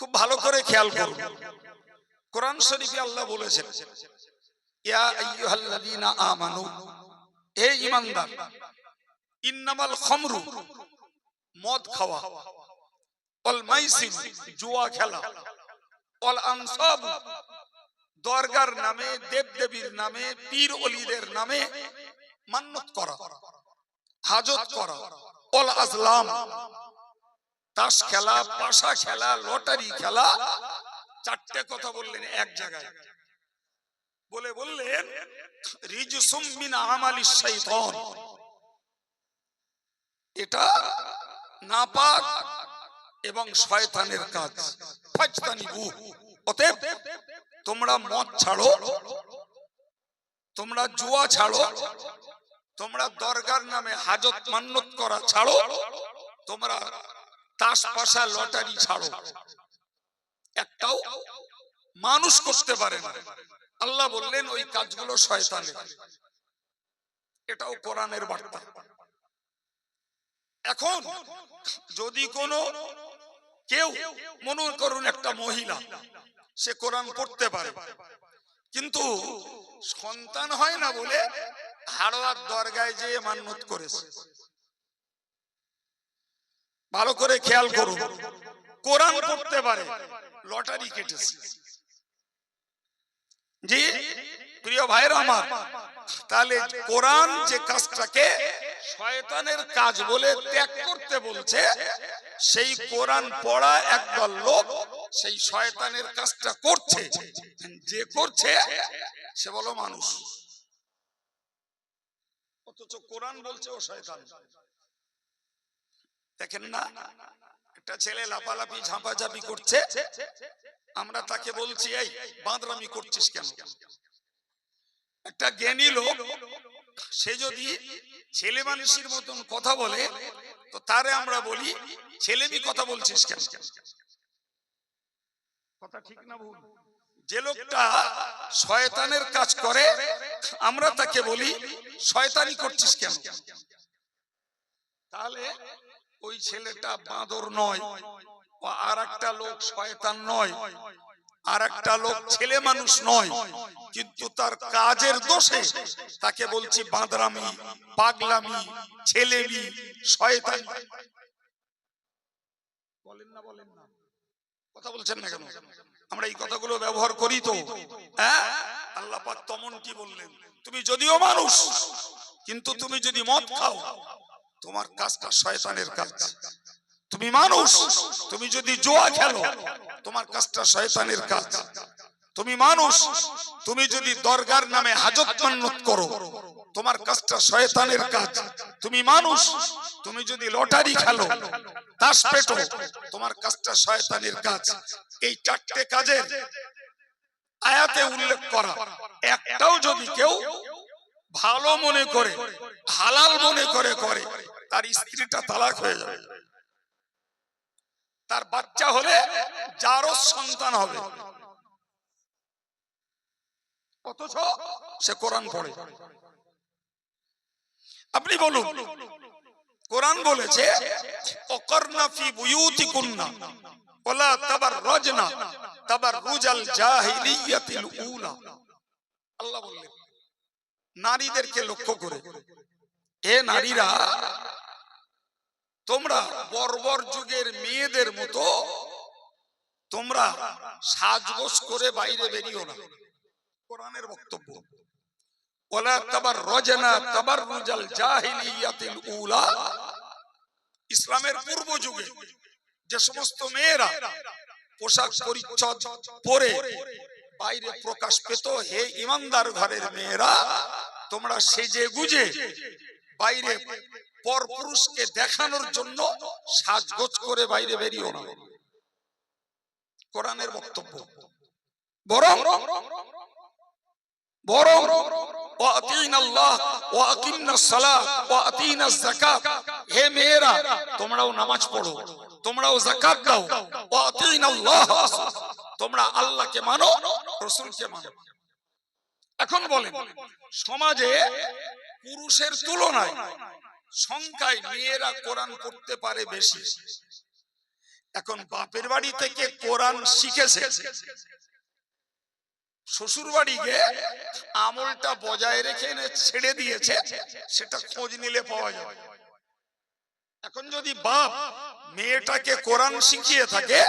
খুব ভালো করে খেয়াল করুন, কোরআন শরীফে আল্লাহ বলেছেন, ইয়া আইয়ুহাল্লাযীনা আমানু, হে ঈমানদার, ইন্নামাল খামরু, মদ খাওয়া, ওয়াল মাইসির, জুয়া খেলা, ওয়াল আনসাব, দরগার নামে, দেবদেবীর নামে, পীর ওলিদের নামে মান্নত করা, হাজত করা, ওয়াল আজলাম, তাস খেলা, পাশা খেলা, লটারি খেলা। চারটে কথা বললেন এক জায়গায়, বললেন রিজসুম মিন আমালিশ শাইতান, এটা নাপাক এবং শয়তানের কাজ। ফাজতানিবু, অতএব তোমরা মদ ছাড়ো, তোমরা জুয়া ছাড়ো, তোমরা দরগার নামে হাজত মান্নত করা ছাড়ো, তোমরা তাস পাশা লটারি ছাড়ো। একটাও মানুষ করতে পারে না। আল্লাহ বললেন ওই কাজগুলো শয়তানের। এটাও কোরআনের বার্তা। এখন যদি কোনো কেউ মনে করুন একটা মহিলা, সে কোরআন পড়তে পারে কিন্তু সন্তান হয় না বলে হাড়োয়ার দরগায় যেয়ে মান্নত করেছে। ভালো করে খেয়াল করুন, কোরআন পড়তে পারে, লটারি কেটেছে। জি প্রিয় ভাইরা আমার, তাহলে কোরআন যে কাজটাকে শয়তানের কাজ বলে ত্যাগ করতে বলছে, সেই কোরআন পড়া একদল লোক সেই শয়তানের কাজটা করছে। যে করছে সে বলো মানুষ, অথচ কোরআন বলছে ও শয়তান। দেখেন না, একটা ছেলে লাফালাফি ঝাঁপাঝাঁপি করছে, আমরা তাকে বলছি এই বাঁদরামি করছিস কেন? একটা জ্ঞানী লোক সে যদি ছেলে মানুষের মতন কথা বলে, তো তারে আমরা বলি ছেলেমি কথা বলছিস কেন? কথা ঠিক না ভুল? যে লোকটা শয়তানের কাজ করে, আমরা তাকে বলি শয়তানি করছিস কেন? তাহলে ওই ছেলেটা বাঁদর নয়, আর একটা লোক শয়তান নয়, আর একটা লোক ছেলে মানুষ নয়, কিন্তু তার কাজের দোষে তাকে বলছি বাঁদরামি, পাগলামি, ছেলেমি, শয়তানি। বলেন না বলেন না, কথা বলছেন না কেন? আমরা এই কথাগুলো ব্যবহার করি তো। হ্যাঁ, আল্লাহ পাক তমন কি বললেন, তুমি যদিও মানুষ কিন্তু তুমি যদি মদ খাও, তোমার কাজটা শয়তানের কাজ। তুমি মানুষ, তুমি যদি জুয়া খেলো, তোমার কাজটা শয়তানের কাজ। তুমি মানুষ, তুমি যদি দরগার নামে হাজত মান্নত করো, তোমার কাজটা শয়তানের কাজ। তুমি মানুষ, তুমি যদি লটারি খেলো, তাস পেটো, তোমার কাজটা শয়তানের কাজ। এই চারটে কাজের আয়াতে উল্লেখ করা একটাও যদি কেউ ভালো মনে করে, হালাল মনে করে করে, তার স্ত্রীটা তালাক হয়ে যাবে, তার বাচ্চা হলে যারও সন্তান হবে, অথচ সে কোরআন পড়ে। আপনি বলুন, কোরআন বলেছে ওয়াকারনা ফি বুয়ুতিকুন্না ওয়ালা তাবাররাজনা তাবাররুজাল জাহিলিয়াতিল উলা। আল্লাহ বললেন নারীদেরকে লক্ষ্য করে, হে নারীরা, তোমরা বর্বর যুগের মেয়েদের মতো তোমরা সাজগোজ করে বাইরে বেরিও না। কোরআনের বক্তব্য, ওয়ালা তাবাররাজনা তাবাররুজাল জাহিলিয়াতিল উলা। ইসলামের পূর্ব যুগে যে সমস্ত মেয়েরা পোশাক পরিচ্ছদ পরে বাইরে প্রকাশ পেত, হে ইমানদার ঘরের মেয়েরা, তোমরা সেজে গুজে বাইরে পরপুরুষকে দেখানোর জন্য সাজগোজ করে বাইরে বেরিও না। কোরআনের বক্তব্য। বরং ওয়াতিনাল্লাহ ওয়া আকিমনাস সালাত ওয়া আতিনাজ যাকাত, হে মেয়েরা তোমরাও নামাজ পড়ো, তোমরাও যাকাত দাও। ওয়া আতিনাল্লাহ, তোমরা আল্লাহকে মানো, রাসূলকে মানো। এখন বলেন, সমাজে পুরুষের তুলনায় সংখ্যায় মেয়েরা কোরআন পড়তে পারে বেশি, এখন বাপের বাড়ি থেকে কোরআন শিখেছে, শ্বশুর বাড়ি গিয়ে আমলটা বজায় রেখে এনে ছেড়ে দিয়েছে, সেটা খোঁজ নিলে পাওয়া যাবে। এখন যদি বাপ মেয়েটাকে কোরআন শিখিয়ে থাকে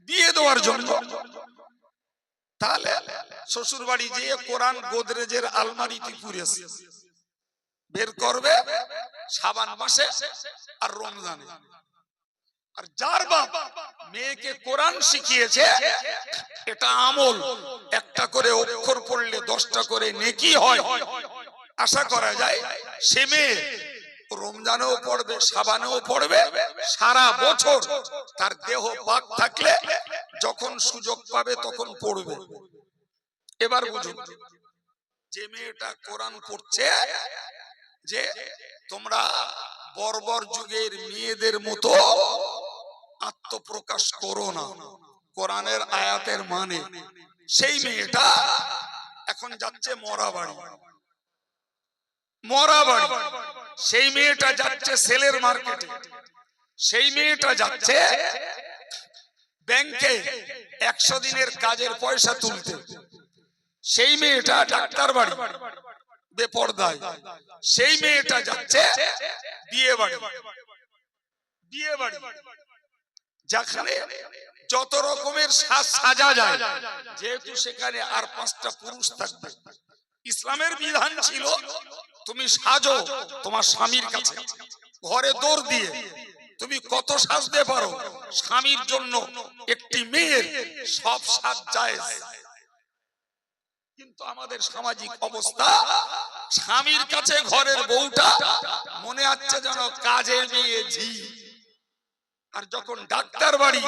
বিয়ে দেওয়ার জন্য, তাহলে শ্বশুর বাড়ি গিয়ে কোরআন গোদরেজের আলমারিতে পুরেছে বের করবে শাবান মাসে আর রমজানে। আর যার বাপ মেয়েকে কোরআন শিখিয়েছে, এটা আমল, একটা করে অক্ষর পড়লে 10টা করে নেকি হয়, আশা করা যায় সে মেয়ে রমজানেও পড়বে, শাবানেও পড়বে, সারা বছর তার দেহ পাক থাকলে যখন সুযোগ পাবে তখন পড়বে। এবার বুঝুন, যে মেয়েটা কোরআন পড়ছে, যে তোমরা বর্বর যুগের মেয়েদের মতো আত্মপ্রকাশ করো না কোরআনের আয়াতের মানে, সেই মেয়েটা এখন যাচ্ছে মরা বাড়ি, মরা বাড়ি। সেই মেয়েটা যাচ্ছে সেলের মার্কেটে, সেই মেয়েটা যাচ্ছে ব্যাংকে 100 দিনের কাজের পয়সা তুলতে, সেই মেয়েটা ডাক্তার বাড়ি বেপরদায়, সেই মেয়েটা যাচ্ছে বিয়ে বাড়ি, বিয়ে বাড়ি যেখানে যত রকমের সাজ সাজা যায়, যেহেতু সেখানে আর 5টা পুরুষ থাকবে। ইসলামের বিধান ছিল তুমি সাজো তোমার স্বামীর কাছে, ঘরে দৌড় দিয়ে তুমি কত সাজতে পারো, স্বামীর জন্য একটি মেয়ের সব সাজ জায়েজ। কিন্তু আমাদের সামাজিক অবস্থা, স্বামীর কাছে ঘরের বউটা মনে হচ্ছে যেন কাজের মেয়ে ঝি, আর যখন ডাক্তার বাড়ি,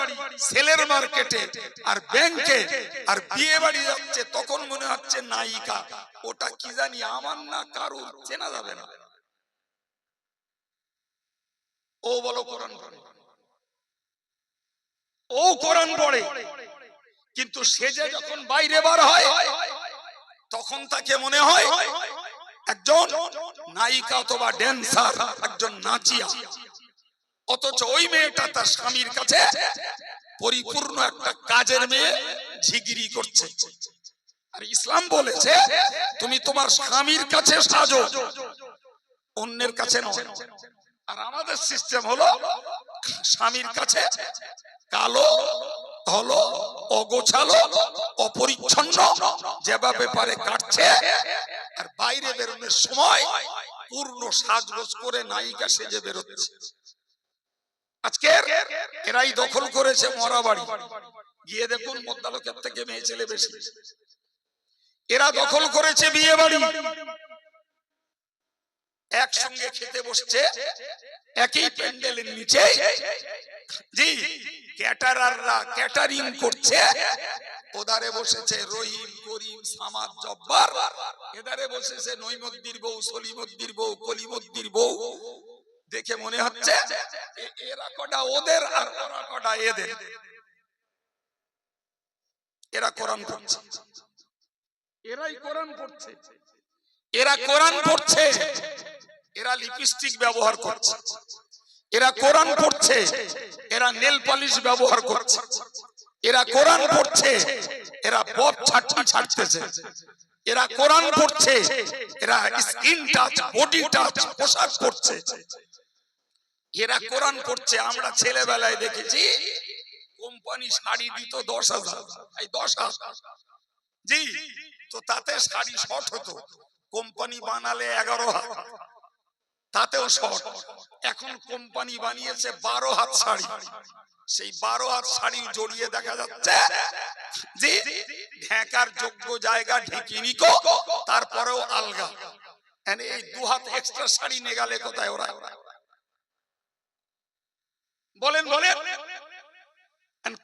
সেলের মার্কেটে আর ব্যাংকে আর বিয়ে বাড়ি যাচ্ছে, তখন মনে হচ্ছে নায়িকা। ওটা কি জানি, আমার না কারো চেনা যাবে না। ও বলো কোরআন পড়ে, ও কোরআন পড়ে, কিন্তু সেজে যখন বাইরে বার হয় তখন তাকে মনে হয় একজন নায়িকা অথবা ড্যান্সার, একজন নাচিয়া। অথচ ওই মেয়েটা তার স্বামীর কাছে পরিপূর্ণ একটা কাজের মেয়ে ঝিগিরি করছে। আর ইসলাম বলেছে তুমি তোমার স্বামীর কাছে সাজো, অন্যের কাছে নয়। আর আমাদের সিস্টেম হলো স্বামীর কাছে কালো ধলো অগোছালো অপরিচ্ছন্ন যেভাবে পারে কাটছে, আর বাইরে বেরোনোর সময় পূর্ণ সাজগোজ করে নায়িকা সেজে বেরোচ্ছে। আজকে এরাই দখল করেছে মরা বাড়ি। গিয়ে দেখুন মদ্দালকের থেকে মেয়ে ছেলে বেশি। এরা দখল করেছে বিয়ে বাড়ি, একসঙ্গে খেতে বসছে একই প্যান্ডেলের নিচে, জি ক্যাটারাররা ক্যাটারিং করছে। ওদারে বসেছে রহিম করিম সামাদ জব্বার, এদারে বসেছে নৈমদ্দির বউ সলিমদ্দির বউ কলিমদ্দির বউ। দেখে মনে হচ্ছে এরা কটা ওদের আর ওরা কটা এদের। এরা কোরআন পড়ছে, এরাই কোরআন পড়ছে, এরা কোরআন পড়ছে, এরা লিপস্টিক ব্যবহার করছে, এরা কোরআন পড়ছে, এরা নেল পলিশ ব্যবহার করছে, এরা কোরআন পড়ছে, এরা বব ছাটনি ছাড়তেছে, এরা কোরআন পড়ছে, এরা স্কিন টাচ বডি টাচ পোশাক পড়ছে, এরা কোরআন পড়ছে। আমরা ছেলেবেলায় দেখেছি কোম্পানি শাড়ি দিত 10,000, এই 10,000 জি, তো তাতে শাড়ি শর্ট হতো, কোম্পানি বানালে 11 হাত, তাতেও শর্ট। এখন কোম্পানি বানিয়েছে 12 হাত শাড়ি, সেই 12 হাত শাড়ি জড়িয়ে দেখা যাচ্ছে যে ঢাকার যোগ্য জায়গা ঢেকিনি কো, তারপরেও আলগা। এই 2 হাত এক্সট্রা শাড়ি নিয়ে গেলে কোথায় ওরা? বলেন বলেন।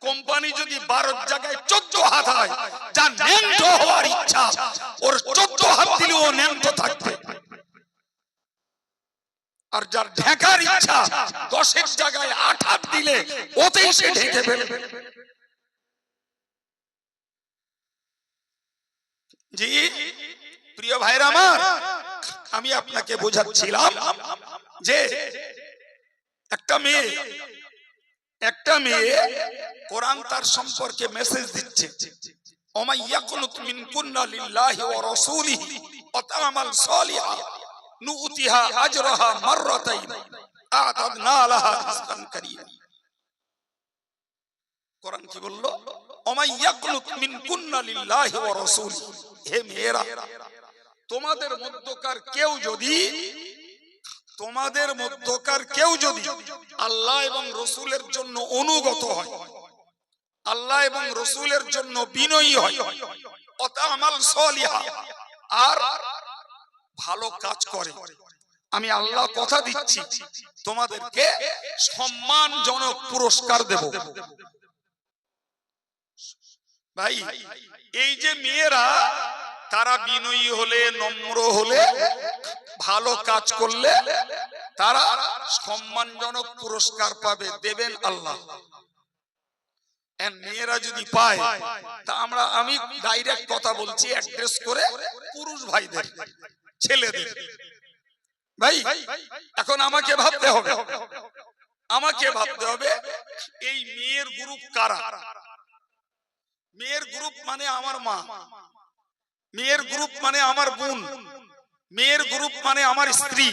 কোম্পানি যদি 12 জায়গায় 14 হাত হয়, যা ন্যাংট হওয়ার ইচ্ছা ওর 14 হাত দিলেও ন্যাংট থাকবে, আর যার ঢাকার ইচ্ছা 10 জায়গায় 8 হাত দিলে ওতেই সে ঢেকে ফেলবে। জি প্রিয় ভাইরা আমার, আমি আপনাকে বোঝাচ্ছিলাম যে একটা মেয়ে একটা মেয়ে কোরআন তার সম্পর্কে মেসেজ দিচ্ছে, ওমা ইয়াকুনুত মিনকুন্না লিল্লাহি ওয়া রাসূলিহি ওয়া তা'মাল সালিহা নু'তিহা আজরাহা মাররাতাইন আ'তাদনা লাহা রিজকান কারীমা। কোরআন কি বলল? ওমা ইয়াকুনুত মিনকুন্না লিল্লাহি ওয়া রাসূলিহি, হে মেয়েরা তোমাদের মধ্যকার কেউ যদি আল্লাহ এবং রাসূলের জন্য অনুগত হয়, আল্লাহ এবং রাসূলের জন্য বিনয়ী হয়, ওয়া তা'মাল সালিহা, আর ভালো কাজ করে, আমি আল্লাহ কথা দিচ্ছি তোমাদেরকে সম্মানজনক পুরস্কার দেব। ভাই, এই যে মেয়েরা তারা বিনয়ী হলে, নম্র হলে, ভালো কাজ করলে তারা সম্মানজনক পুরস্কার পাবে, দেবেন আল্লাহ। মেয়েরা যদি পায় তা আমি ডাইরেক্ট কথা বলছি, অ্যাড্রেস করে পুরুষ ভাইদের, ছেলেদের। ভাই, এখন আমাকে ভাবতে হবে এই মেয়ের গ্রুপ কারা। মেয়ের গ্রুপ মানে আমার মা, মেয়ের গ্রুপ মানে আমার বোন, মেয়ের গ্রুপ মানে আমার স্ত্রী,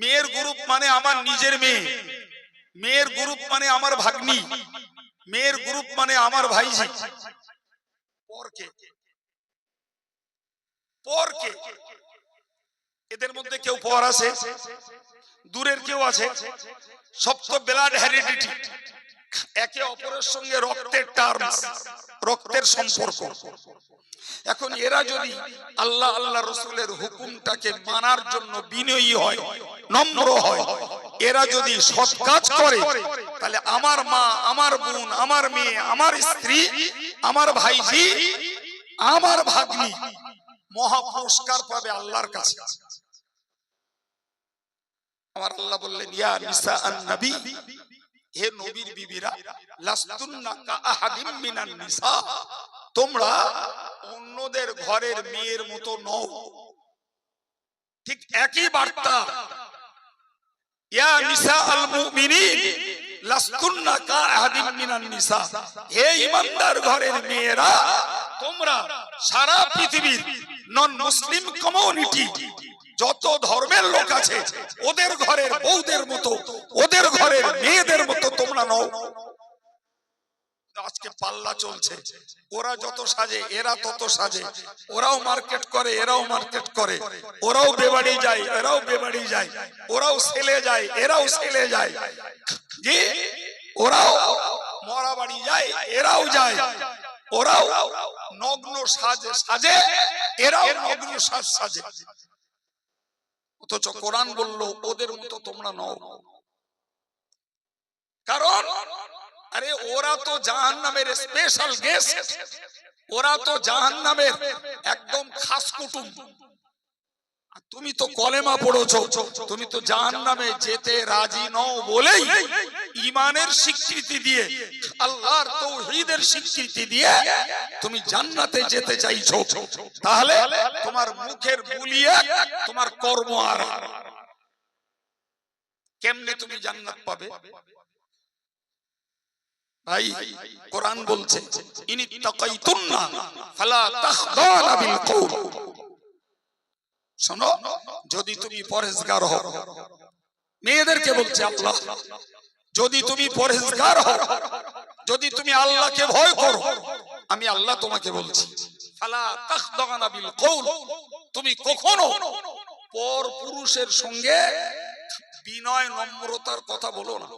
মেয়ের গ্রুপ মানে আমার নিজের মেয়ে, মেয়ের গ্রুপ মানে আমার ভাগ্নি, মেয়ের গ্রুপ মানে আমার ভাইজি। পরকে এদের মধ্যে কেউ পর আছে, দূরের কেউ আছে, সব তো ব্লাড হেরিডিটি, একে অপরের সঙ্গে রক্তের টার্মস, রক্তের সম্পর্ক। এখন এরা যদি আল্লাহ আল্লাহ রাসূলের হুকুমটাকে মানার জন্য বিনয়ী হয়, নম্র হয়, এরা যদি সৎ কাজ করে, তাহলে আমার মা, আমার বোন, আমার মেয়ে, আমার স্ত্রী, আমার ভাইজি, আমার ভাগ্নি মহা পুরস্কার পাবে আল্লাহর কাছে। আমার আল্লাহ বললেন, ইয়া নিসা আন-নবী, হে নবীর বিবিরা, লাস্তুন্না কাআহাদিম মিনান নিসা, তোমরা অন্যদের ঘরের মেয়ের মতো নও। ঠিক একই বার্তা, ইয়া নিসা আল মুমিনিন লাস্তুন্না কাআহাদিম মিনান নিসা, হে ঈমানদার ঘরের মেয়েরা, তোমরা সারা পৃথিবীর নন মুসলিম কমিউনিটি, যত ধর্মের লোক আছে, ওদের ঘরের বউদের মতো, ওদের ঘরের মেয়েদের মতো তোমরা নও। আজকে পাল্লা চলছে, ওরা যত সাজে এরা তত সাজে, ওরাও মার্কেট করে এরাও মার্কেট করে, ওরাও বেবাড়ি যায় এরাও বেবাড়ি যায়, ওরাও সেলে যায় এরাও সেলে যায়, জি, ওরাও মরা বাড়ি যায় এরাও যায়, ওরাও নগ্ন সাজে এরাও নগ্ন সাজে। অথচ কোরআন বলল ওদের মতো তোমরা নও। কারণ আরে ওরা তো জাহান্নামের স্পেশাল গেস্ট, ওরা তো জাহান্নামের একদম খাস কুটুম। তুমি তো কলেমা পড়েছো, তুমি তো জাহান্নামে যেতে রাজি নও বলেই ঈমানের স্বীকৃতি দিয়ে, আল্লাহর তাওহীদের স্বীকৃতি দিয়ে তুমি জান্নাতে যেতে চাইছো। তাহলে তোমার মুখের বুলিয়ে তোমার কর্ম আর কেমনে তুমি জান্নাত পাবে? ভাই, কোরআন বলছে, ইনিত্তাকাইতুন্না ফালা তাখদানা বিল কওল, শোনো, যদি তুমি পরহেজগার হও, মেয়েদেরকে বলছে আল্লাহ, যদি তুমি পরহেজগার হও, যদি তুমি আল্লাহকে ভয় করো, আমি আল্লাহ তোমাকে বলছি, ফালা তাখদানা বিল কওল, তুমি কখনো পর পুরুষের সঙ্গে বিনয় নম্রতার কথা বলো না।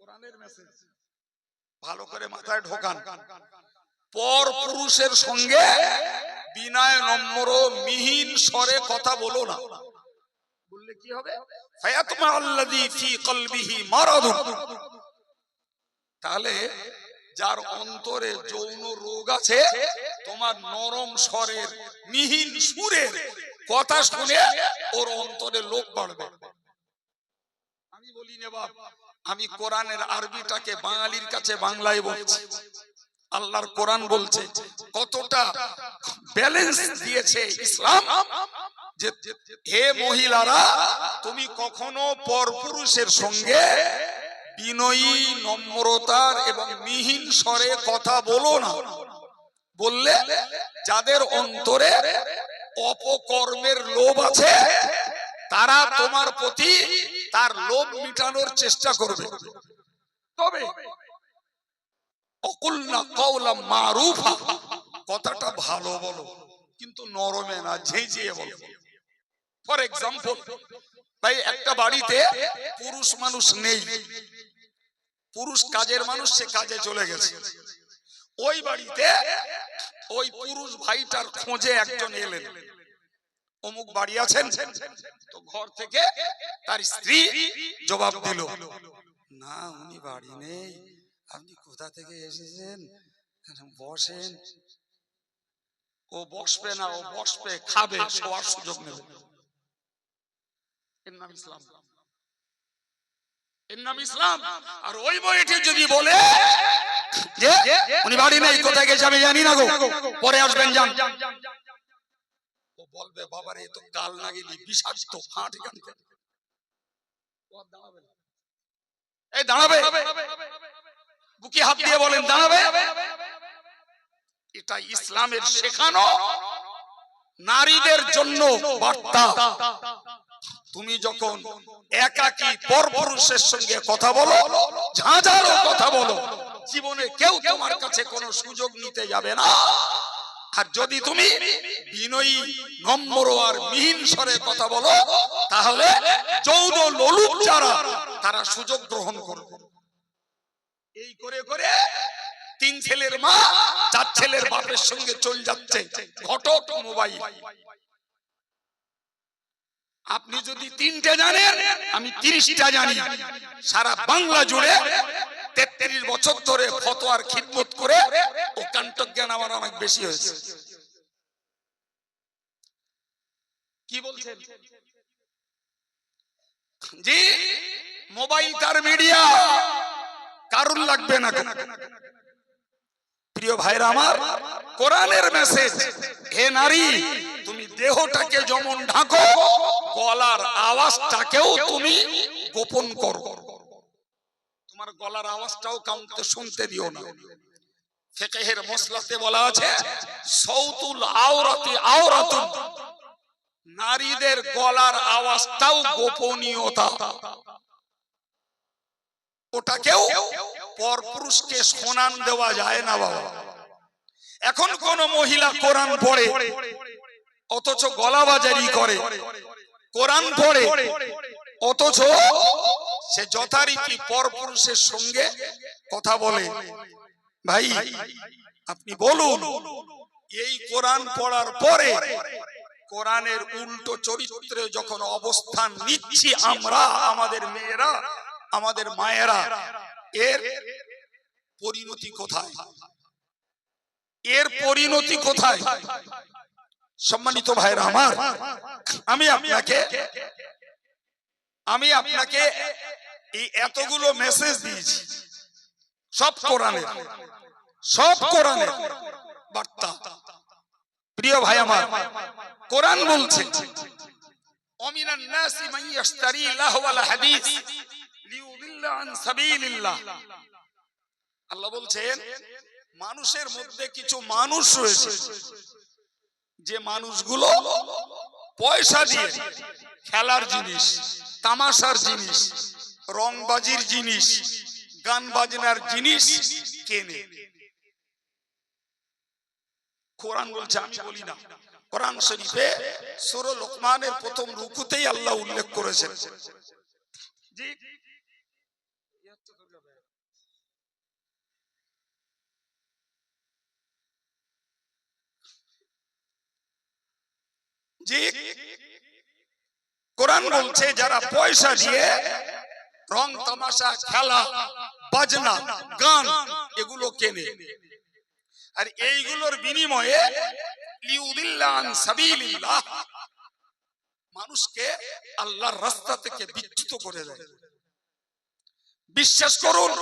কোরআনের মেসেজ ভালো করে মাথায় ঢোকান। পর পুরুষের সঙ্গে বিনয় নম্র মিহিন স্বরে কথা বলো না, বললে কি হবে? ফায়াতমা আল্লাযী ফী কলবিহি মারাদুন, তাহলে যার অন্তরে যৌন রোগ আছে, তোমার নরম স্বরের মিহিন সুরের কথা শুনে ওর অন্তরে লোভ বাড়বে। আমি বলি না বাপ, আমি কোরআনের আরবিটাকে বাঙালির কাছে বাংলায় বলছি। আল্লাহর কোরআন বলছে, কতটা ব্যালেন্স দিয়েছে ইসলাম, যে হে মহিলারা, তুমি কখনো পরপুরুষের সঙ্গে বিনয়ী নম্রতার এবং মিহিন স্বরে কথা বলো না, বললে যাদের অন্তরে অপকর্মের লোভ আছে তারা তোমার প্রতি তার লোভ মিটানোর চেষ্টা করবে। তবে অকুলনা কাওলাম মারুফা, কথাটা ভালো বলো কিন্তু নরমে না, ঝেঁঝিয়ে বলো। ফর এক্সাম্পল, ভাই একটা বাড়িতে পুরুষ মানুষ নেই, পুরুষ কাজের মানুষ, সে কাজে চলে গেছে। ওই বাড়িতে ওই পুরুষ ভাইটার খোঁজে একজন এলেন, অমুক বাড়ি আছেন? তো ঘর থেকে তার স্ত্রী জবাব দিল, না উনি বাড়ি নেই, আপনি কোথা থেকে এসেছেন, বসেন। ও বসবে না, ও বসবে, খাবে, শোয়ার সুযোগ নেবে। এর নাম ইসলাম, এর নাম ইসলাম। আর ওই বইটি যদি বলে যে উনি বাড়ি নেই, কোথায় গেছে আমি জানি না গো, পরে আসবেন যান, ও বলবে বাবারে এ তো কাল নাগিনি, বিষাক্ত, হাঁট এখান থেকে। ও দাঁড়াবে না, এই দাঁড়াবে, বুকে হাত দিয়ে বলেন দাঁড়াবে। এটা ইসলামের শেখানো নারীদের জন্য বার্তা। তুমি যখন একাকী পরপুরুষের সঙ্গে কথা বলো, ঝাঁঝালো কথা বলো, জীবনে কেউ তোমার কাছে কোনো সুযোগ নিতে যাবে না। আর যদি তুমি বিনয়ী নম্র আর মিহিন স্বরে কথা বলো, তাহলে চৌদ লোলুপ যারা তারা সুযোগ গ্রহণ করবে। এই করে করে 3 ছেলের মা 4 ছেলের বাপের সঙ্গে চল যাচ্ছে ঘটক মোবাইল। আপনি যদি 3টে জানেন, আমি 30টা জানি। সারা বাংলা জুড়ে 33 বছর ধরে ফতোয়ার খিদমত করে ও কান্টক জ্ঞান আমার অনেক বেশি হয়েছে। কি বলছেন জি? মোবাইল তার মিডিয়া, কারণ লাগবে না। প্রিয় ভাইরা আমার, কোরআনের মেসেজ, হে নারী তুমি দেহটাকে যেমন ঢাকো, গলার আওয়াজটাকেও তুমি গোপন করো। তোমার গলার আওয়াজটাও কাউকে শুনতে দিও না। ফিকহের মসলাতে বলা আছে সাউতুল আওরাতি আওরাতুন, নারীদের গলার আওয়াজটাও গোপনীয়তা, ওটাকেও পরপুরুষকে শোনান দেওয়া যায় না বাবা। এখন কোন মহিলা কোরআন পড়ে অথচ গলাবাজারি করে, কোরআন পড়ে অথচ সে যথারীতি পরপুরুষের সঙ্গে কথা বলে। ভাই আপনি বলুন, এই কোরআন পড়ার পরে কোরআনের উল্টো চরিত্রে যখন অবস্থান নিচ্ছি আমরা, আমাদের মেয়েরা, আমাদের মায়েরা, এর পরিণতি কোথায়? এর পরিণতি কোথায়? সম্মানিত ভাইরা আমার, আমি আপনাকে এই এতগুলো মেসেজ দিয়েছি, সব কোরআনের বার্তা। প্রিয় ভাই আমার, কোরআন বলছে অমিনান নাসি মান ইশতারি লাহওয়াল হাদিস লিউদিল্লা আন সাবিলিল্লাহ। আল্লাহ বলছেন মানুষের মধ্যে কিছু মানুষ রয়েছে যে মানুষগুলো পয়সা দিয়ে খেলার জিনিস, তামাশার জিনিস, রংবাজির জিনিস, গান বাজনার জিনিস কেনে। কোরআন বলছে, আমি বলি না, কোরআন শরীফে সূরা লোকমানের প্রথম রুকুতেই আল্লাহ উল্লেখ করেছেন। জি জি, কোরআন বলছে যারা পয়সা দিয়ে রং তামাশা, খেলা, বাজনা, গান এগুলো কেনে, আর এইগুলোর বিনিময়ে লিউদিল্লা আন সাবিলিল্লাহ, মানুষকে আল্লাহর রাস্তা থেকে বিচ্যুত করে দেয়। বিশ্বাস করুন,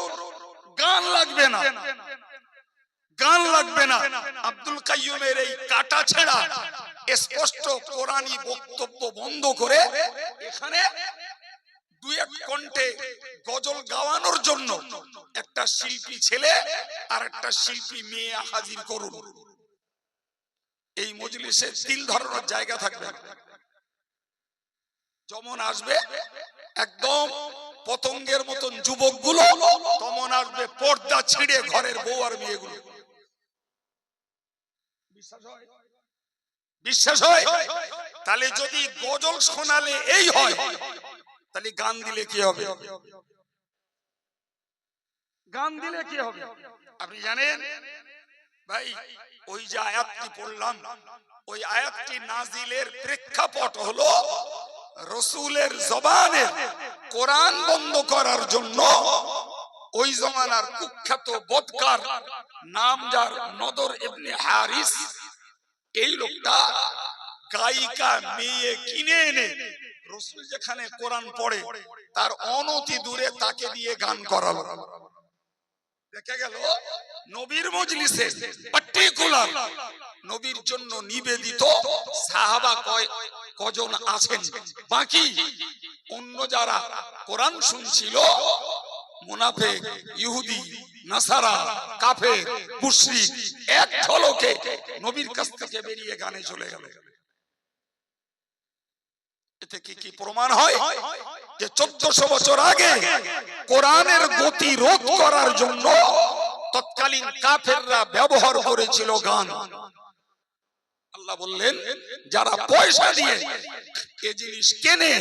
গান লাগবে না, গান লাগবে না। আব্দুল কাইয়ুমের এই কাটা ছেঁড়া স্পষ্ট কোরআনী বক্তব্য বন্ধ করে এখানে ডুয়েট কণ্ঠে গজল গাওয়ানোর জন্য একটা শিল্পী ছেলে আর একটা শিল্পী মেয়ে হাজির করুন। এই মজলিসে তিল ধরানোর জায়গা থাকবে। যেমন আসবে একদম পতঙ্গের মতন যুবকগুলো, তেমন আসবে পর্দা ছিঁড়ে ঘরের বউ আর মেয়েগুলো। বিশ্বাস হয়? তাহলে যদি গজল শোনালে এই হয়, তাহলে গান দিলে কি হবে? গান দিলে কি হবে আপনি জানেন ভাই? ওই যে আয়াতটি পড়লাম, ওই আয়াতটি নাজিলের প্রেক্ষাপট হলো রাসূলের জবানের কোরআন বন্ধ করার জন্য ওই জমানার কুখ্যাত বদকার নাম যার নদর ইবনে হারিস, এই লোকটা গায়িকা মেয়ে কিনে এনে রাসূল যেখানে কোরআন পড়ে তার অনতি দূরে তাকে দিয়ে গান করালো। দেখা গেল নবীর মজলিসে পার্টিকুলার নবীর জন্য নিবেদিত সাহাবা কজন আছেন, বাকি অন্য যারা কোরআন শুনছিল মুনাফিক, ইহুদি, নাসারা, কাফের, মুশরিক এক ঝলকে নবীর কাছ থেকে বেরিয়ে গানে চলে গেল। এতে কি প্রমাণ হয় যে 1400 বছর আগে কোরআনের গতি রোধ করার জন্য তৎকালীন কাফেররা ব্যবহার করেছিল গান। আল্লাহ বললেন যারা পয়সা দিয়ে এই জিনিস কেনে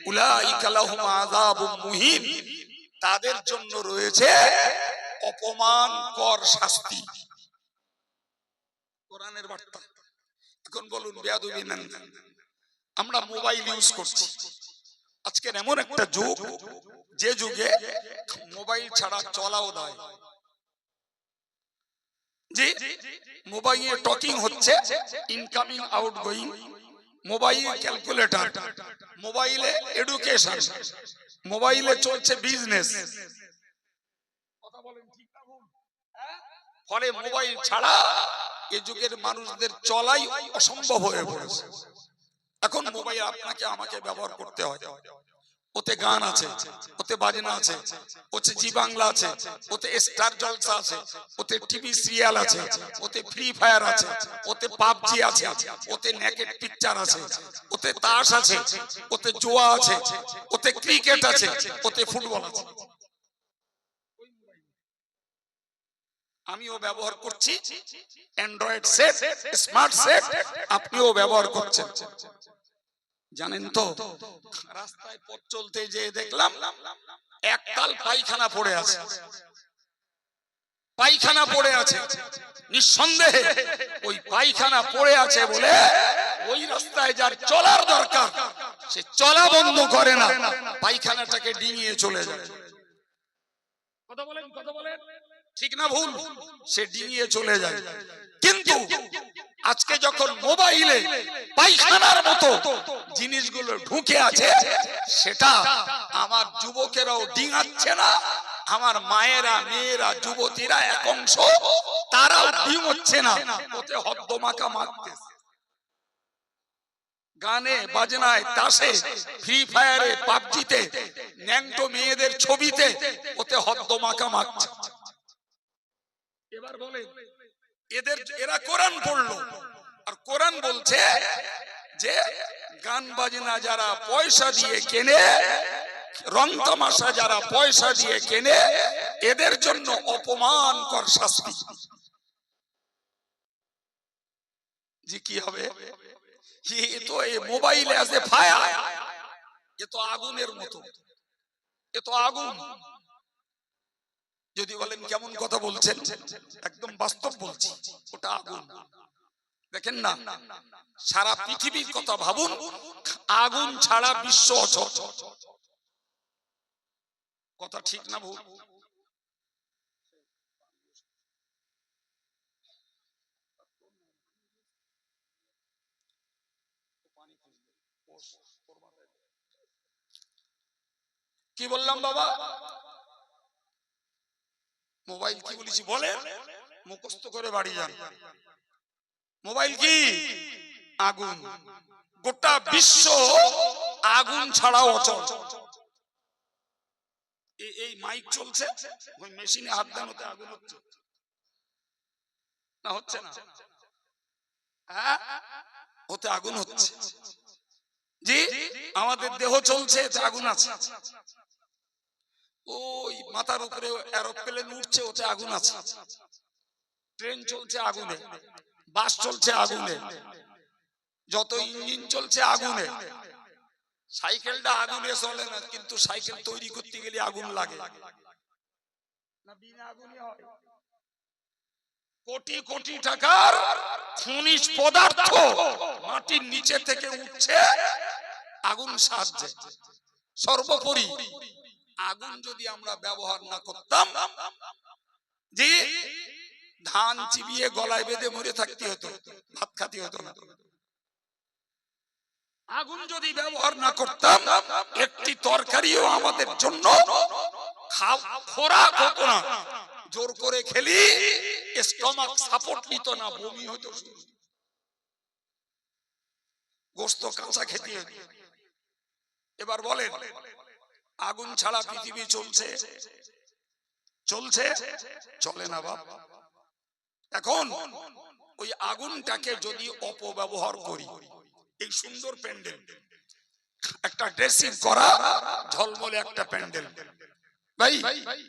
উলাইকা লাহুম আযাবুম মুহিন, তাদের জন্য রয়েছে অপমানকর শাস্তি। কোরআনের বার্তা। এখন বলুন বেয়াদবি নেন, আমরা মোবাইল ইউজ করছি, আজকের এমন একটা যুগ যে যুগে মোবাইল ছাড়া চলাও দায়। জি, মোবাইলে টকিং হচ্ছে, ইনকামিং আউটগোয়িং, মোবাইল ক্যালকুলেটর, মোবাইলে এডুকেশন, মোবাইলে চলছে বিজনেস। কথা বলেন ঠিক না ভুল? ফলে মোবাইল ছাড়া এই যুগের মানুষদের চলাই অসম্ভব হয়ে পড়েছে। এখন মোবাইল আপনাকে আমাকে ব্যবহার করতে হয়। ওতে গান আছে, ওতে বাজনা আছে, ওতে জি বাংলা আছে, ওতে স্টার জলসা আছে, ওতে টিভি সিরিয়াল আছে, ওতে ফ্রি ফায়ার আছে, ওতে পাবজি আছে, ওতে নেকেড পিকচার আছে, ওতে তাস আছে, ওতে জুয়া আছে, ওতে ক্রিকেট আছে, ওতে ফুটবল আছে। আমিও ব্যবহার করছি অ্যান্ড্রয়েড সেট, স্মার্ট সেট, আপনিও ব্যবহার করছেন। জানেন তো রাস্তায় পথ চলতে যে দেখলাম একতাল পায়খানা পড়ে আছে, পায়খানা পড়ে আছে। নিঃসন্দেহে ওই পায়খানা পড়ে আছে বলে ওই রাস্তায় যার চলার দরকার সে চলা বন্ধ করে না, পায়খানাটাকে ডিঙিয়ে চলে যায়। কথা বলেন, কথা বলেন, ঠিক না ভুল? সে ডিঙিয়ে চলে যায়। কিন্তু আজকে যখন মোবাইলে পায়খানার মতো জিনিসগুলো ঢুকে আছে, সেটা আমার যুবকেরাও ডিঙাচ্ছে না, আমার মায়েরা, মেয়েরা, যুবতীরা এক অংশ তারাও ডিঙোচ্ছে না, ওতে হদ্দমাকা মারতেছে। গানে বাজনায়, তাসে, ফ্রি ফায়ারে, পাবজিতে, ন্যাংটো মেয়েদের ছবিতে ওতে হদ্দমাকা মারছে। এবার বলে এরা কোরআন পড়লো, আর কোরআন বলছে যে গান বাজনা যারা পয়সা দিয়ে কেনে, রং তামাশা যারা পয়সা দিয়ে কেনে, এদের জন্য অপমানকর শাস্তি। জি কি হবে? এ তো এই মোবাইল অ্যাজ এ ফায়ার, এ তো আগুনের মতো, এ তো আগুন। যদি বলেন কেমন কথা বলছেন, একদম বাস্তব বলছি, ওটা আগুন। দেখেন না, সারা পৃথিবীর কথা ভাবুন, আগুন ছাড়া বিশ্ব অচল। কথা ঠিক না ভুল? কি বললাম বাবা? মোবাইল কি বলেছি বলে মুখস্থ করে বাড়ি যান। মোবাইল কি? আগুন। গোটা বিশ্ব আগুন ছাড়াও অচল। এই মাইক চলছে, ওই মেশিনে হাত দেন, ওতে আগুন হচ্ছে না? হচ্ছে না? হ্যাঁ, ওতে আগুন হচ্ছে। জি, আমাদের দেহ চলছে, এতে আগুন আছে। ওই মাথার উপরে এরোপ্লেন উঠছে, ওতে আগুন আছে। ট্রেন চলছে আগুনে, বাস চলছে আগুনে, যত ইঞ্জিন চলছে আগুনে। সাইকেলটা আগুনে চলে না, কিন্তু সাইকেল তৈরি করতে গেলে আগুন লাগে না? বিনা আগুনে হয়? কোটি কোটি টাকার খনিজ পদার্থ মাটির নিচে থেকে উঠছে আগুন সাহায্যে। সর্বোপরি আগুন যদি আমরা ব্যবহার না করতাম, যে ধান চিবিয়ে গলায় বেঁধে মরে থাকতে হতো, ভাত খেতে হতো না। আগুন যদি ব্যবহার না করতাম, একটি তরকারিও আমাদের জন্য খোরাক হতো না। জোর করে খেলি স্টমাক সাপোর্ট নিত না, বমি হতো, গোশত কাঁচা খেতে হতো। এবার বলেন, আগুন ছাড়া পৃথিবী চলছে? চলছে? চলে না বাপ। এখন ওই আগুনটাকে যদি অপব্যবহার করি, এই সুন্দর প্যান্ডেল, একটা ড্রেসিং করা ঝলমলে একটা প্যান্ডেল, ভাই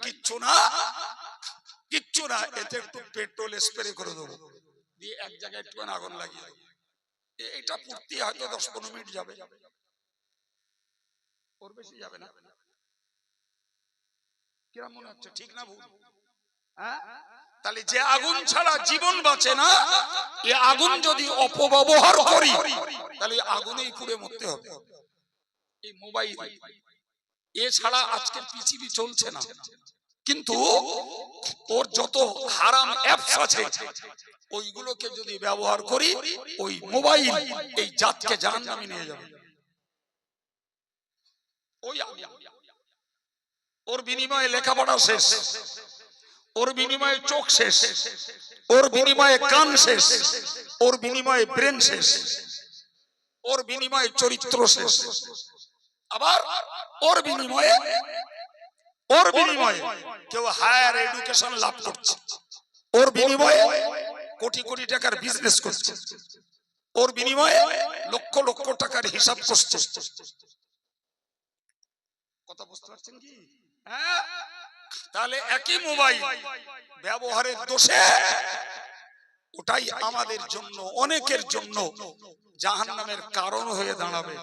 কিচ্ছু না, কিচ্ছু না, এতে একটু পেট্রোল স্প্রে করে দেবো, দিয়ে এক জায়গায় একটু আগুন লাগিয়ে দেবো, এটা পড়তে হয়তো 10-15 মিনিট যাবে, ওর বেশি যাবে না। কিরম মনে হচ্ছে, ঠিক না ভুল? হ্যাঁ, তাহলে যে আগুন ছাড়া জীবন বাঁচে না, এই আগুন যদি অপব্যবহার করি, তাহলে আগুনেই পুড়ে মরতে হবে। এই মোবাইল এছাড়া আজকের পৃথিবী চলছে না, কিন্তু ওর যত হারাম অ্যাপস আছে ওইগুলোকে যদি ব্যবহার করি, ওই মোবাইল এই জাতকে জাহান্নামে নিয়ে যাবে। ওই ওর বিনিময়ে লেখাপড়া শেষ, ওর বিনিময়ে চোখ শেষ, ওর বিনিময়ে কান শেষ, ওর বিনিময়ে ব্রেন শেষ, ওর বিনিময়ে চরিত্র শেষ, আবার ওর বিনিময়ে কেউ হায়ার এডুকেশন লাভ করছে, ওর বিনিময়ে কোটি কোটি টাকার বিজনেস করছে, ওর বিনিময়ে লক্ষ লক্ষ টাকার হিসাব করছে। কথা বুঝতে পারছেন কি? হ্যাঁ, তাহলে একই মোবাইল ব্যবহারের দোষে ওটাই আমাদের জন্য, অনেকের জন্য জাহান্নামের কারণ হয়ে দাঁড়াবে।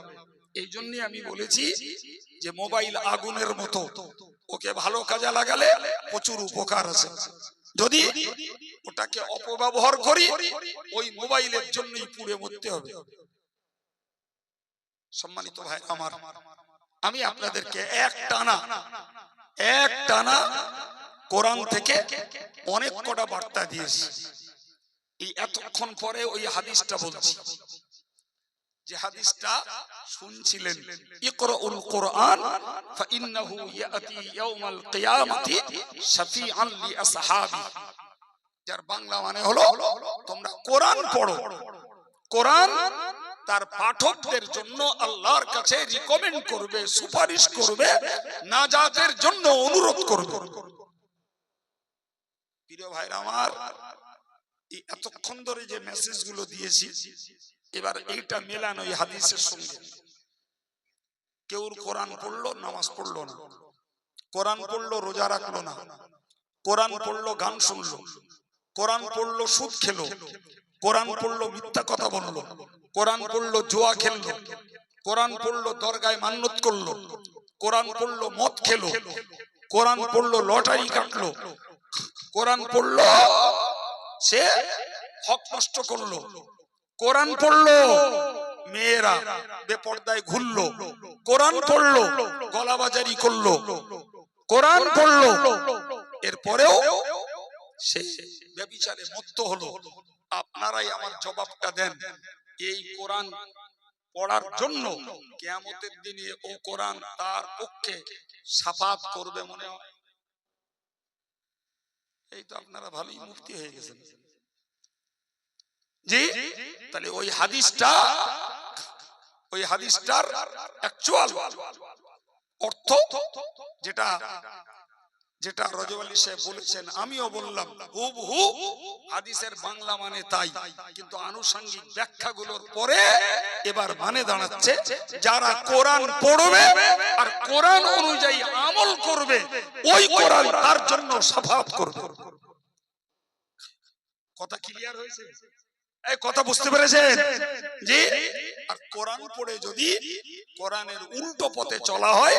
এই জন্যই আমি বলেছি যে মোবাইল আগুনের মতো, ওকে ভালো কাজে লাগালে প্রচুর উপকার আছে, যদি ওটাকে অপব্যবহার করি ওই মোবাইলের জন্যই পুড়ে মরতে হবে। সম্মানিত ভাই আমার, আমি আপনাদেরকে এক টানা কোরআন থেকে অনেক কটা বার্তা দিয়েছি। এই এতক্ষণ পরে ওই হাদিসটা বলছি, যে হাদিসটা শুনছিলেন, ইকরাউল কোরআন ফাইন্নাহু ইয়াতি ইয়াউমাল কিয়ামাতি শাফিআন লিআসহাবি। যার বাংলা মানে হলো, তোমরা কোরআন পড়ো, কোরআন তার পাঠকদের জন্য আল্লাহর কাছে রিকমেন্ড করবে, সুপারিশ করবে, নাজাতের জন্য অনুরোধ করবে। প্রিয় ভাইরা আমার, এতক্ষণ ধরে যে মেসেজ গুলো দিয়েছি, এবার এইটা মেলান ওই হাদিসের সঙ্গে। কেউ কোরআন পড়লো, নামাজ পড়লো না, কোরআন পড়লো, রোজা রাখলো না, কোরআন পড়লো, গান শুনলো, কোরআন পড়লো, সুদ খেলো, কোরআন পড়লো, মিথ্যা কথা বললো, কোরআন পড়লো, জুয়া খেললো, কোরআন পড়লো, দরগায় মান্নত করলো, কোরআন পড়লো, মদ খেলো, কোরআন পড়লো, লটারি কাটলো, কোরআন পড়লো, সে হক নষ্ট করলো, কোরআন পড়লো, মেয়েরা বেপর্দায় ঘুরলো, কোরআন পড়লো, গলাবাজারি করলো, কোরআন পড়লো, এরপরেও সে ব্যভিচারে মত্ত হলো। আপনারাই আমার জবাবটা দেন, এই কোরআন পড়ার জন্য কিয়ামতের দিনে ও কোরআন তার পক্ষে শাফাত করবে মনে হয়? এই তো আপনারা ভালোই মুফতি হয়ে গেছেন। জি, তাহলে ওই হাদিসটার অ্যাকচুয়াল অর্থ যেটা যেটা রজব আলী সাহেব বলেছেন, আমিও বললাম হুবহু হাদিসের বাংলা মানে তাই, কিন্তু আনুষঙ্গিক ব্যাখ্যাগুলোর পরে এবার মানে দাঁড়াচ্ছে যারা কোরআন পড়বে আর কোরআন অনুযায়ী আমল করবে, ওই কোরআন তার জন্য শাফাআত করবে। কথা ক্লিয়ার হয়েছে? এই কথা বুঝতে পেরেছেন? জি। আর কোরআন পড়ে যদি কোরআনের উল্টো পথে চলা হয়,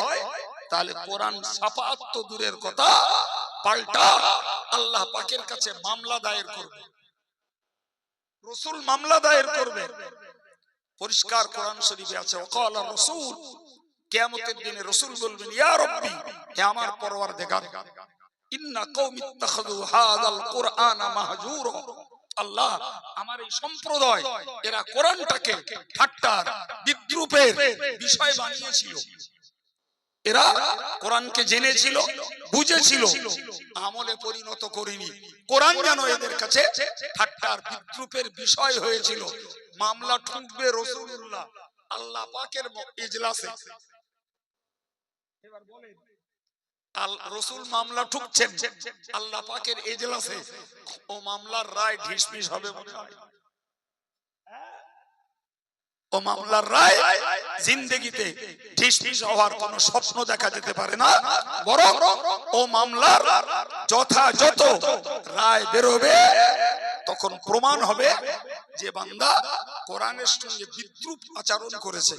তাহলে কোরআন শাফাআত তো দূরের কথা, পাল্টা আল্লাহ পাকের কাছে মামলা দায়ের করবে, রাসূল মামলা দায়ের করবে। পরিষ্কার কোরআন শরীফে আছে, ওয়াকালা রাসূল, কিয়ামতের দিনে রাসূল বলবেন, ইয়া রাব্বি, হে আমার পরওয়ারদিগার, ইন্না কওমি ইত্তাখাযু হাযাল কুরআনা মাহজুরা, আল্লাহ আমার এই সম্প্রদায় এরা কোরআনটাকে ঠাট্টার বিদ্রূপের বিষয় বানিয়েছিল, এরা কোরআনকে জেনেছিল, বুঝেছিল, আমলে পরিণত করেনি। কোরআন যেন এদের কাছে ঠাট্টার বিদ্রূপের বিষয় হয়েছিল। মামলা ঠুকবে রাসূলুল্লাহ আল্লাহ পাকের ইজলাসে। এবার বলেন, রাসূল মামলা ঠুকছেন আল্লাহ পাকের ইজলাসে, ও মামলার রায় ঢিসমিস হবে মনে হয়? ও মামলার রায় জিন্দেগিতে ঢিসমিস হওয়ার কোন স্বপ্ন দেখা যেতে পারে না, বরং ও মামলার যথাযথ রায় বেরোবে, তখন প্রমাণ হবে যে বান্দা কোরআনের সঙ্গে বিদ্রূপ আচরণ করেছে,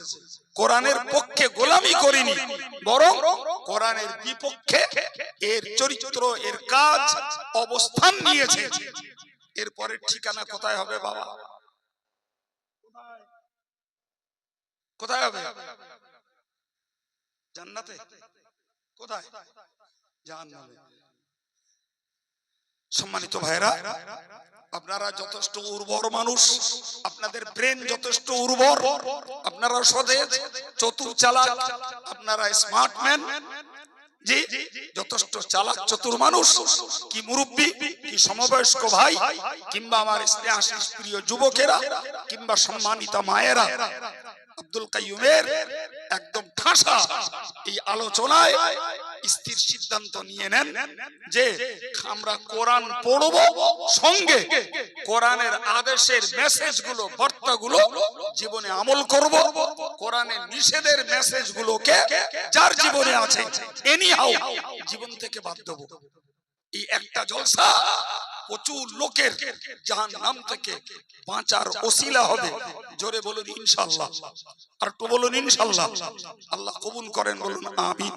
কোরআনের পক্ষে গোলামি করেনি, বরং কোরআনের বিপক্ষে এর চরিত্র, এর কাজ, অবস্থান নিয়েছে। এরপরে ঠিকানা কোথায় হবে বাবা? কোথায় হবে? জান্নাতে? কোথায়? জাহান্নামে। সম্মানিত ভাইরা, আপনারা যথেষ্ট উর্বর মানুষ, আপনাদের ব্রেন যথেষ্ট উর্বর, আপনারা সতেজ, চতুর, চালাক, আপনারা স্মার্টম্যান, জি, যথেষ্ট চালাক চতুর মানুষ। কি মুরব্বী, কি সমবয়স্ক ভাই, কিংবা আমার স্নেহাশিস প্রিয় যুবকেরা, কিংবা সম্মানিতা মায়েরা, আব্দুল কাইয়ুমের একদম ঠাসা এই আলোচনায় স্থির সিদ্ধান্ত নিয়ে নেন যে আমরা কোরআন পড়ব, সঙ্গে কোরআনের আদেশের মেসেজগুলো, বার্তাগুলো জীবনে আমল করব, কোরআনের নিষেধের মেসেজগুলোকে যার জীবনে আছে এনিহাউ জীবন থেকে বাদ দেব। এই একটা জলসা প্রচুর লোকের জাহান্নাম থেকে বাঁচার ওসিলা হবে। জোরে বলুন ইনশাআল্লাহ, আর একটু বলুন ইনশাআল্লাহ। আল্লাহ কবুল করেন, বলুন আমিন।